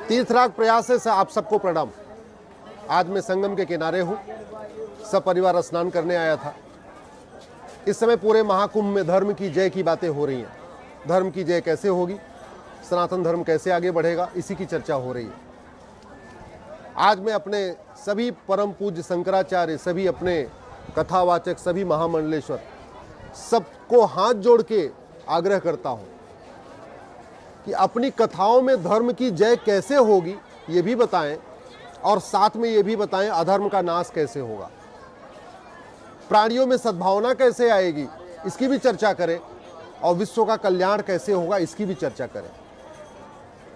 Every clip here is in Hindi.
तीर्थराग प्रयास से आप सबको प्रणाम। आज मैं संगम के किनारे हूँ, सब परिवार स्नान करने आया था। इस समय पूरे महाकुंभ में धर्म की जय की बातें हो रही हैं। धर्म की जय कैसे होगी, सनातन धर्म कैसे आगे बढ़ेगा, इसी की चर्चा हो रही है। आज मैं अपने सभी परम पूज्य शंकराचार्य, सभी अपने कथावाचक, सभी महामंडलेश्वर, सबको हाथ जोड़ के आग्रह करता हूँ कि अपनी कथाओं में धर्म की जय कैसे होगी ये भी बताएं, और साथ में ये भी बताएं अधर्म का नाश कैसे होगा, प्राणियों में सद्भावना कैसे आएगी इसकी भी चर्चा करें, और विश्व का कल्याण कैसे होगा इसकी भी चर्चा करें।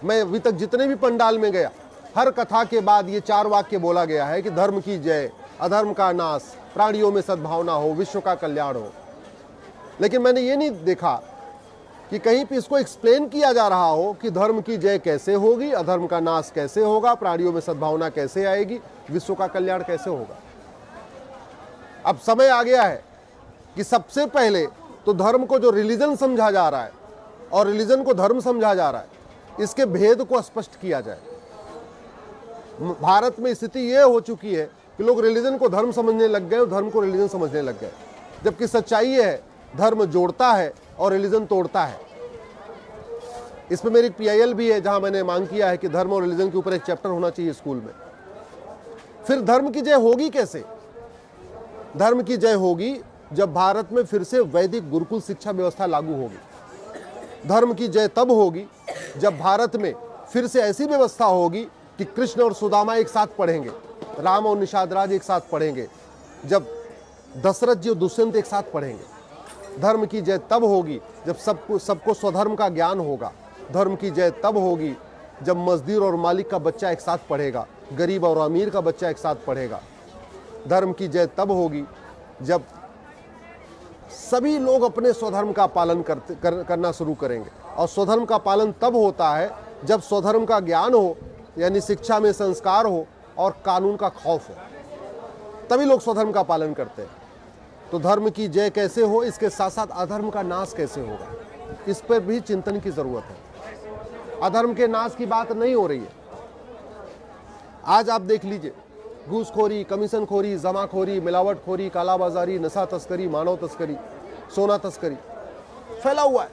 मैं अभी तक जितने भी पंडाल में गया, हर कथा के बाद ये 4 वाक्य बोला गया है कि धर्म की जय, अधर्म का नाश, प्राणियों में सद्भावना हो, विश्व का कल्याण हो। लेकिन मैंने ये नहीं देखा कि कहीं पे इसको एक्सप्लेन किया जा रहा हो कि धर्म की जय कैसे होगी, अधर्म का नाश कैसे होगा, प्राणियों में सद्भावना कैसे आएगी, विश्व का कल्याण कैसे होगा। अब समय आ गया है कि सबसे पहले तो धर्म को जो रिलीजन समझा जा रहा है और रिलीजन को धर्म समझा जा रहा है, इसके भेद को स्पष्ट किया जाए। भारत में स्थिति यह हो चुकी है कि लोग रिलीजन को धर्म समझने लग गए और धर्म को रिलीजन समझने लग गए, जबकि सच्चाई यह है धर्म जोड़ता है और रिलीजन तोड़ता है। इसमें मेरी PIL भी है, जहां मैंने मांग किया है कि धर्म और रिलीजन के ऊपर एक चैप्टर होना चाहिए स्कूल में। फिर धर्म की जय होगी कैसे? धर्म की जय होगी जब भारत में फिर से वैदिक गुरुकुल शिक्षा व्यवस्था लागू होगी। धर्म की जय तब होगी जब भारत में फिर से ऐसी व्यवस्था होगी कि कृष्ण और सुदामा एक साथ पढ़ेंगे, राम और निषाद राज एक साथ पढ़ेंगे, जब दशरथ जी और दुष्यंत एक साथ पढ़ेंगे। धर्म की जय तब होगी जब सबको स्वधर्म का ज्ञान होगा। धर्म की जय तब होगी जब मजदूर और मालिक का बच्चा एक साथ पढ़ेगा, गरीब और अमीर का बच्चा एक साथ पढ़ेगा। धर्म की जय तब होगी जब सभी लोग अपने स्वधर्म का पालन करना शुरू करेंगे, और स्वधर्म का पालन तब होता है जब स्वधर्म का ज्ञान हो, यानी शिक्षा में संस्कार हो और कानून का खौफ हो, तभी लोग स्वधर्म का पालन करते हैं। तो धर्म की जय कैसे हो, इसके साथ साथ अधर्म का नाश कैसे होगा, इस पर भी चिंतन की जरूरत है। अधर्म के नाश की बात नहीं हो रही है। आज आप देख लीजिए, घूसखोरी, कमीशनखोरी, जमाखोरी, मिलावटखोरी, कालाबाजारी, नशा तस्करी, मानव तस्करी, सोना तस्करी फैला हुआ है।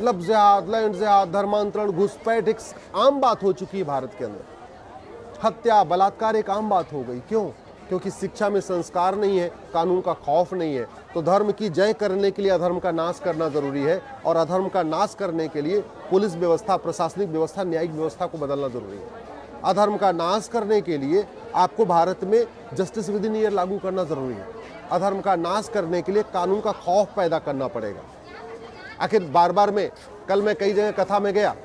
लब जिहाद, लैंड जिहाद, धर्मांतरण, घुसपैठ एक आम बात हो चुकी है भारत के अंदर। हत्या, बलात्कार एक आम बात हो गई। क्यों? क्योंकि शिक्षा में संस्कार नहीं है, कानून का खौफ नहीं है। तो धर्म की जय करने के लिए अधर्म का नाश करना जरूरी है, और अधर्म का नाश करने के लिए पुलिस व्यवस्था, प्रशासनिक व्यवस्था, न्यायिक व्यवस्था को बदलना जरूरी है। अधर्म का नाश करने के लिए आपको भारत में जस्टिस विद इन ईयर लागू करना जरूरी है। अधर्म का नाश करने के लिए कानून का खौफ पैदा करना पड़ेगा। आखिर बार बार में, कल मैं कई जगह कथा में गया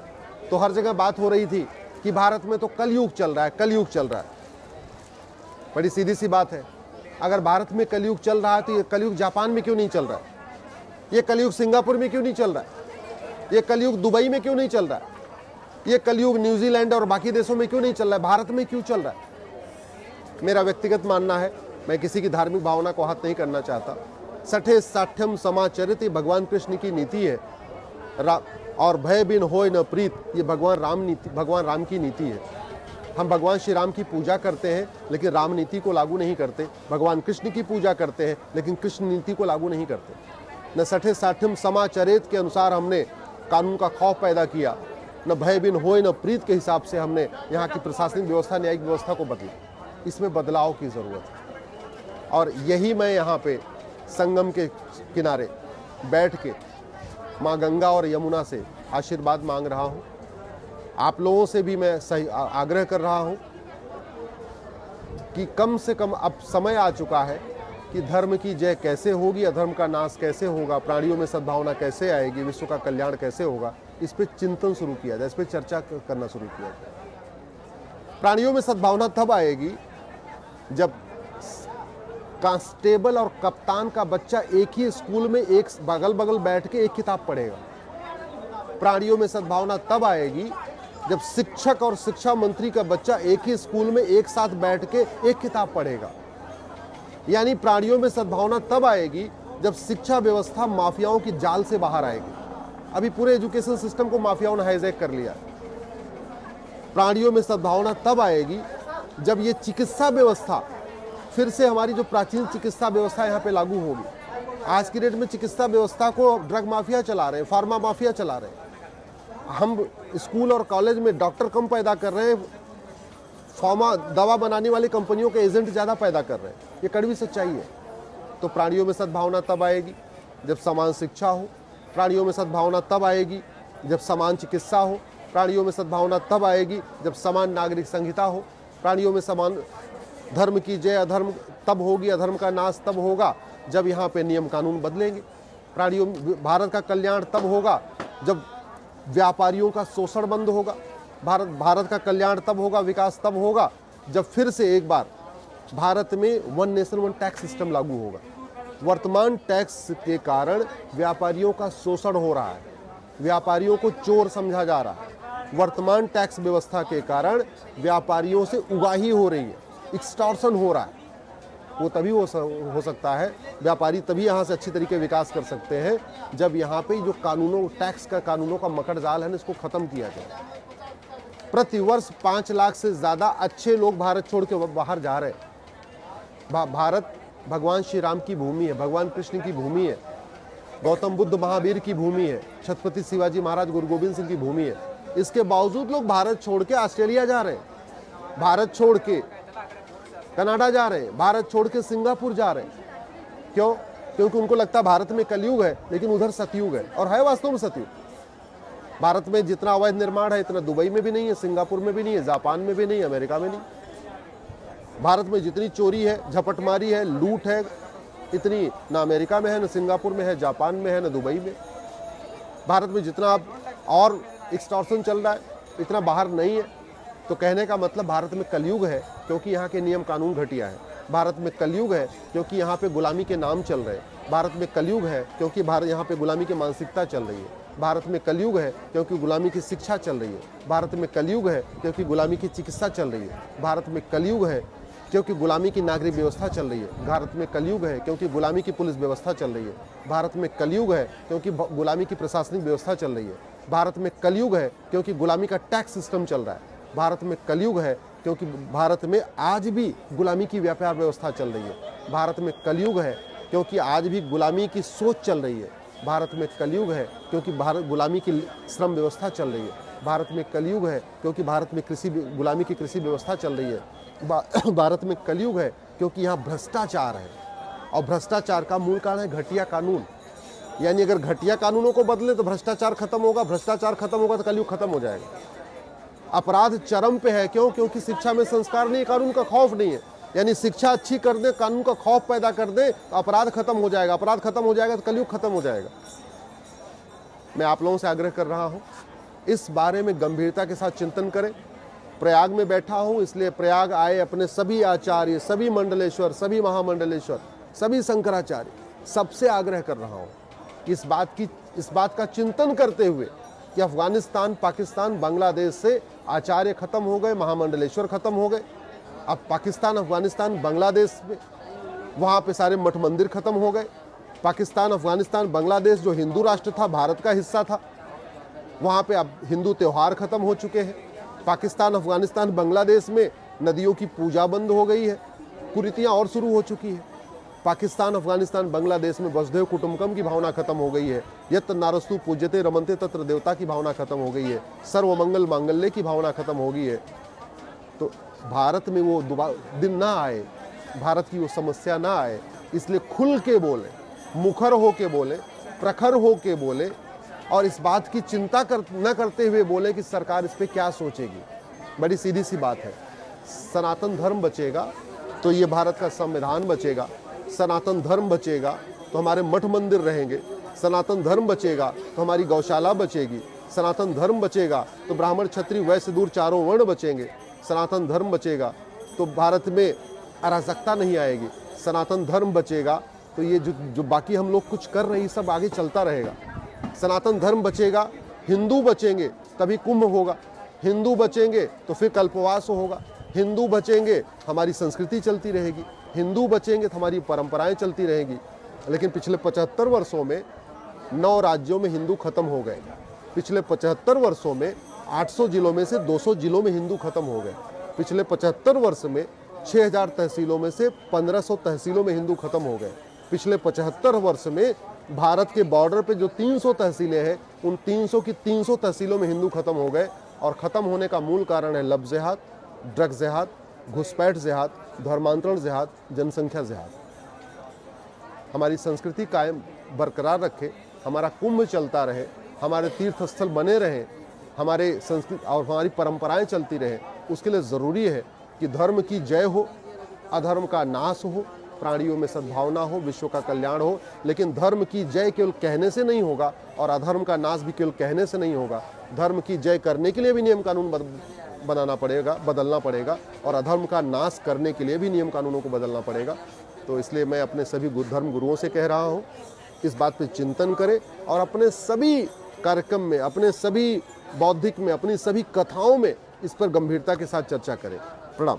तो हर जगह बात हो रही थी कि भारत में तो कलयुग चल रहा है, कलयुग चल रहा है। बड़ी सीधी सी बात है, अगर भारत में कलयुग चल रहा है तो ये कलयुग जापान में क्यों नहीं चल रहा है? ये कलयुग सिंगापुर में क्यों नहीं चल रहा है? ये कलयुग दुबई में क्यों नहीं चल रहा है? ये कलयुग न्यूजीलैंड और बाकी देशों में क्यों नहीं चल रहा है? भारत में क्यों चल रहा है? मेरा व्यक्तिगत मानना है, मैं किसी की धार्मिक भावना को हाथ नहीं करना चाहता। सठे साठ्यम समाचरित भगवान कृष्ण की नीति है, और भय बिन होय न प्रीत, ये भगवान राम की नीति है। हम भगवान श्री राम की पूजा करते हैं लेकिन राम नीति को लागू नहीं करते। भगवान कृष्ण की पूजा करते हैं लेकिन कृष्ण नीति को लागू नहीं करते। न सठे साठ्यम समाचरित के अनुसार हमने कानून का खौफ पैदा किया, न भय बिन होय न प्रीत के हिसाब से हमने यहाँ की प्रशासनिक व्यवस्था, न्यायिक व्यवस्था को बदला। इसमें बदलाव की ज़रूरत है, और यही मैं यहाँ पे संगम के किनारे बैठ के माँ गंगा और यमुना से आशीर्वाद मांग रहा हूँ। आप लोगों से भी मैं सही आग्रह कर रहा हूँ कि कम से कम अब समय आ चुका है कि धर्म की जय कैसे होगी, अधर्म का नाश कैसे होगा, प्राणियों में सद्भावना कैसे आएगी, विश्व का कल्याण कैसे होगा, इस पर चिंतन शुरू किया जाए, इस पर चर्चा करना शुरू किया जाए। प्राणियों में सद्भावना तब आएगी जब कांस्टेबल और कप्तान का बच्चा एक ही स्कूल में एक बगल बगल बैठ के एक किताब पढ़ेगा। प्राणियों में सद्भावना तब आएगी जब शिक्षक और शिक्षा मंत्री का बच्चा एक ही स्कूल में एक साथ बैठ के एक किताब पढ़ेगा। यानी प्राणियों में सद्भावना तब आएगी जब शिक्षा व्यवस्था माफियाओं की जाल से बाहर आएगी। अभी पूरे एजुकेशन सिस्टम को माफियाओं ने हाईजैक कर लिया। प्राणियों में सद्भावना तब आएगी जब ये चिकित्सा व्यवस्था फिर से हमारी जो प्राचीन चिकित्सा व्यवस्था यहाँ पे लागू होगी। आज की डेट में चिकित्सा व्यवस्था को ड्रग माफिया चला रहे हैं, फार्मा माफिया चला रहे हैं। हम स्कूल और कॉलेज में डॉक्टर कम पैदा कर रहे हैं, फार्मा दवा बनाने वाली कंपनियों के एजेंट ज़्यादा पैदा कर रहे हैं। ये कड़वी सच्चाई है। तो प्राणियों में सद्भावना तब आएगी जब समान शिक्षा हो, प्राणियों में सद्भावना तब आएगी जब समान चिकित्सा हो, प्राणियों में सद्भावना तब आएगी जब समान नागरिक संहिता हो, प्राणियों में समान धर्म की जय अधर्म तब होगी, अधर्म का नाश तब होगा जब यहाँ पे नियम कानून बदलेंगे। प्राणियों भारत का कल्याण तब होगा जब व्यापारियों का शोषण बंद होगा। भारत का कल्याण तब होगा, विकास तब होगा जब फिर से एक बार भारत में one nation one tax system लागू होगा। वर्तमान टैक्स के कारण व्यापारियों का शोषण हो रहा है, व्यापारियों को चोर समझा जा रहा है। वर्तमान टैक्स व्यवस्था के कारण व्यापारियों से उगाही हो रही है, एक्सटॉर्शन हो रहा है। वो तभी हो सकता है, व्यापारी तभी यहाँ से अच्छी तरीके विकास कर सकते हैं जब यहाँ पे जो टैक्स का कानूनों का मकड़ जाल है ना, इसको खत्म किया जाए। प्रतिवर्ष 5 लाख से ज़्यादा अच्छे लोग भारत छोड़ के बाहर जा रहे हैं। भारत भगवान श्री राम की भूमि है, भगवान कृष्ण की भूमि है, गौतम बुद्ध महावीर की भूमि है, छत्रपति शिवाजी महाराज गुरु गोविंद सिंह की भूमि है। इसके बावजूद लोग भारत छोड़ के ऑस्ट्रेलिया जा रहे हैं, भारत छोड़ के कनाडा जा रहे हैं, भारत छोड़ के सिंगापुर जा रहे हैं। क्यों? क्योंकि उनको लगता है भारत में कलयुग है, लेकिन उधर सतयुग है। और है वास्तव में सतयुग। भारत में जितना अवैध निर्माण है इतना दुबई में भी नहीं है, सिंगापुर में भी नहीं है, जापान में भी नहीं, अमेरिका में नहीं। भारत में जितनी चोरी है, झपटमारी है, लूट है, इतनी ना अमेरिका में है, ना सिंगापुर में है, जापान में है, ना दुबई में। भारत में जितना अब और एक्सटॉर्शन चल रहा है इतना बाहर नहीं है। तो कहने का मतलब भारत में कलयुग है क्योंकि यहाँ के नियम कानून घटिया है। भारत में कलयुग है क्योंकि यहाँ पे गुलामी के नाम चल रहे हैं। भारत में कलयुग है क्योंकि यहाँ पे गुलामी की मानसिकता चल रही है। भारत में कलयुग है क्योंकि गुलामी की शिक्षा चल रही है। भारत में कलयुग है क्योंकि गुलामी की चिकित्सा चल रही है। भारत में कलयुग है क्योंकि गुलामी की नागरिक व्यवस्था चल रही है। भारत में कलयुग है क्योंकि गुलामी की पुलिस व्यवस्था चल रही है। भारत में कलयुग है क्योंकि गुलामी की प्रशासनिक व्यवस्था चल रही है। भारत में कलयुग है क्योंकि गुलामी का टैक्स सिस्टम चल रहा है। भारत में कलयुग है क्योंकि भारत में आज भी गुलामी की व्यापार व्यवस्था चल रही है। भारत में कलयुग है क्योंकि आज भी गुलामी की सोच चल रही है। भारत में कलयुग है क्योंकि गुलामी की श्रम व्यवस्था चल रही है। भारत में कलयुग है क्योंकि भारत में गुलामी की कृषि व्यवस्था चल रही है। भारत में कलयुग है क्योंकि यहाँ भ्रष्टाचार है, और भ्रष्टाचार का मूल कारण है घटिया कानून। यानी अगर घटिया कानूनों को बदले तो भ्रष्टाचार खत्म होगा, भ्रष्टाचार खत्म होगा तो कलयुग खत्म हो जाएगा। अपराध चरम पे है। क्यों? क्योंकि शिक्षा में संस्कार नहीं, कानून का खौफ नहीं है। यानी शिक्षा अच्छी कर दे, कानून का खौफ पैदा कर दे तो अपराध खत्म हो जाएगा, अपराध खत्म हो जाएगा तो कलयुग खत्म हो जाएगा। मैं आप लोगों से आग्रह कर रहा हूं, इस बारे में गंभीरता के साथ चिंतन करें। प्रयाग में बैठा हूं, इसलिए प्रयाग आए अपने सभी आचार्य, सभी मंडलेश्वर, सभी महामंडलेश्वर, सभी शंकराचार्य, सबसे आग्रह कर रहा हूं कि इस बात का चिंतन करते हुए कि अफगानिस्तान, पाकिस्तान, बांग्लादेश से आचार्य खत्म हो गए, महामंडलेश्वर खत्म हो गए। अब पाकिस्तान, अफगानिस्तान, बांग्लादेश में वहाँ पे सारे मठ मंदिर खत्म हो गए। पाकिस्तान, अफगानिस्तान, बांग्लादेश जो हिंदू राष्ट्र था, भारत का हिस्सा था, वहाँ पे अब हिंदू त्यौहार खत्म हो चुके हैं। पाकिस्तान, अफगानिस्तान, बांग्लादेश में नदियों की पूजा बंद हो गई है, कुरीतियाँ और शुरू हो चुकी है। पाकिस्तान, अफगानिस्तान, बांग्लादेश में वसुधैव कुटुंबकम की भावना खत्म हो गई है। यत्र नारस्तु पूज्यते रमन्ते तत्र देवता की भावना खत्म हो गई है। सर्वमंगल मांगल्य की भावना खत्म हो गई है। तो भारत में वो दिन ना आए, भारत की वो समस्या ना आए, इसलिए खुल के बोले, मुखर हो के बोले, प्रखर हो के बोले, और इस बात की चिंता न करते हुए बोले कि सरकार इस पर क्या सोचेगी। बड़ी सीधी सी बात है, सनातन धर्म बचेगा तो ये भारत का संविधान बचेगा, सनातन धर्म बचेगा तो हमारे मठ मंदिर रहेंगे, सनातन धर्म बचेगा तो हमारी गौशाला बचेगी, सनातन धर्म बचेगा तो ब्राह्मण, क्षत्रिय, वैश्य, दूर चारों वर्ण बचेंगे, सनातन धर्म बचेगा तो भारत में अराजकता नहीं आएगी, सनातन धर्म बचेगा तो ये जो बाकी हम लोग कुछ कर रहे हैं सब आगे चलता रहेगा। सनातन धर्म बचेगा, हिंदू बचेंगे तभी कुंभ होगा, हिंदू बचेंगे तो फिर कल्पवास होगा, हिंदू बचेंगे हमारी संस्कृति चलती रहेगी, हिंदू बचेंगे तो हमारी परंपराएं चलती रहेगी। लेकिन पिछले 75 वर्षों में 9 राज्यों में हिंदू खत्म हो गए। पिछले 75 वर्षों में 800 जिलों में से 200 जिलों में हिंदू खत्म हो गए। पिछले 75 वर्ष में 6000 तहसीलों में से 1500 तहसीलों में हिंदू खत्म हो गए। पिछले 75 वर्ष में भारत के बॉर्डर पे जो 300 तहसीलें हैं, उन 300 की 300 तहसीलों में हिंदू खत्म हो गए। और ख़त्म होने का मूल कारण है लव जिहाद, ड्रग जिहाद, घुसपैठ जिहाद, धर्मांतरण जिहाद, जनसंख्या जिहाद। हमारी संस्कृति कायम बरकरार रखे, हमारा कुंभ चलता रहे, हमारे तीर्थ स्थल बने रहें, हमारे संस्कृति और हमारी परंपराएं चलती रहें, उसके लिए ज़रूरी है कि धर्म की जय हो, अधर्म का नाश हो, प्राणियों में सद्भावना हो, विश्व का कल्याण हो। लेकिन धर्म की जय केवल कहने से नहीं होगा और अधर्म का नाश भी केवल कहने से नहीं होगा। धर्म की जय करने के लिए भी नियम कानून बनाना पड़ेगा, बदलना पड़ेगा, और अधर्म का नाश करने के लिए भी नियम कानूनों को बदलना पड़ेगा। तो इसलिए मैं अपने सभी धर्म गुरुओं से कह रहा हूँ, इस बात पे चिंतन करें और अपने सभी कार्यक्रम में, अपने सभी बौद्धिक में, अपनी सभी कथाओं में इस पर गंभीरता के साथ चर्चा करें। प्रणाम।